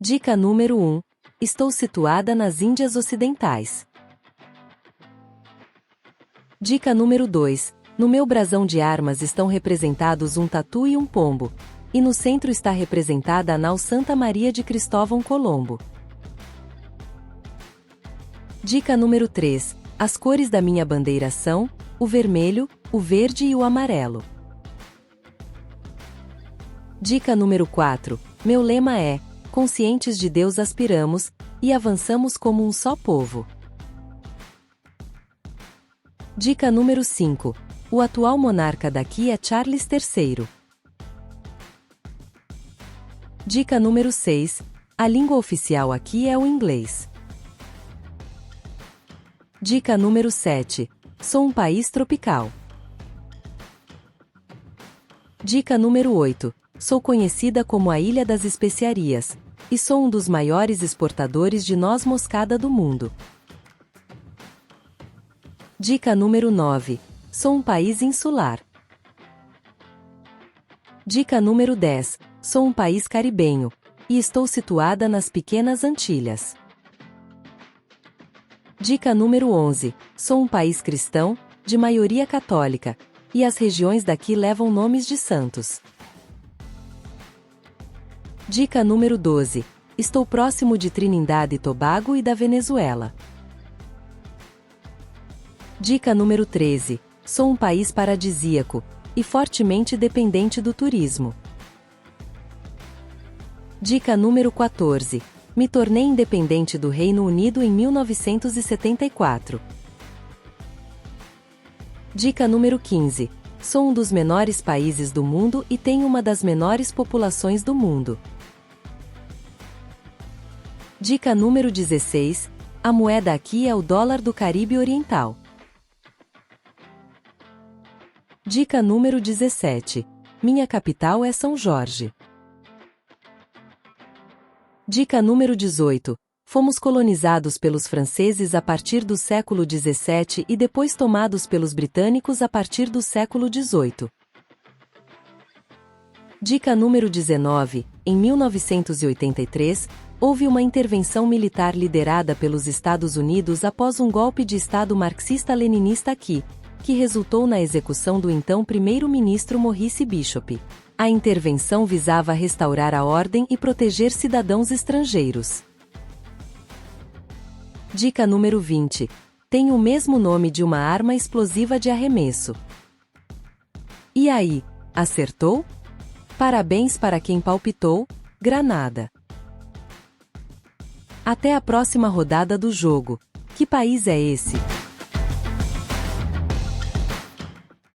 Dica número 1. Estou situada nas Índias Ocidentais. Dica número 2. No meu brasão de armas estão representados um tatu e um pombo, e no centro está representada a nau Santa Maria de Cristóvão Colombo. Dica número 3. As cores da minha bandeira são o vermelho, o verde e o amarelo. Dica número 4. Meu lema é: conscientes de Deus aspiramos, e avançamos como um só povo. Dica número 5. O atual monarca daqui é Charles III. Dica número 6. A língua oficial aqui é o inglês. Dica número 7. Sou um país tropical. Dica número 8. Sou conhecida como a Ilha das Especiarias, e sou um dos maiores exportadores de noz moscada do mundo. Dica número 9. Sou um país insular. Dica número 10. Sou um país caribenho, e estou situada nas Pequenas Antilhas. Dica número 11. Sou um país cristão, de maioria católica, e as regiões daqui levam nomes de santos. Dica número 12. Estou próximo de Trinidad e Tobago e da Venezuela. Dica número 13. Sou um país paradisíaco, e fortemente dependente do turismo. Dica número 14. Me tornei independente do Reino Unido em 1974. Dica número 15. Sou um dos menores países do mundo e tenho uma das menores populações do mundo. Dica número 16. A moeda aqui é o dólar do Caribe Oriental. Dica número 17. Minha capital é São Jorge. Dica número 18. Fomos colonizados pelos franceses a partir do século XVII e depois tomados pelos britânicos a partir do século XVIII. Dica número 19. Em 1983, houve uma intervenção militar liderada pelos Estados Unidos após um golpe de Estado marxista-leninista aqui, que resultou na execução do então primeiro-ministro Maurice Bishop. A intervenção visava restaurar a ordem e proteger cidadãos estrangeiros. Dica número 20. Tem o mesmo nome de uma arma explosiva de arremesso. E aí, acertou? Parabéns para quem palpitou, Granada. Até a próxima rodada do jogo. Que país é esse?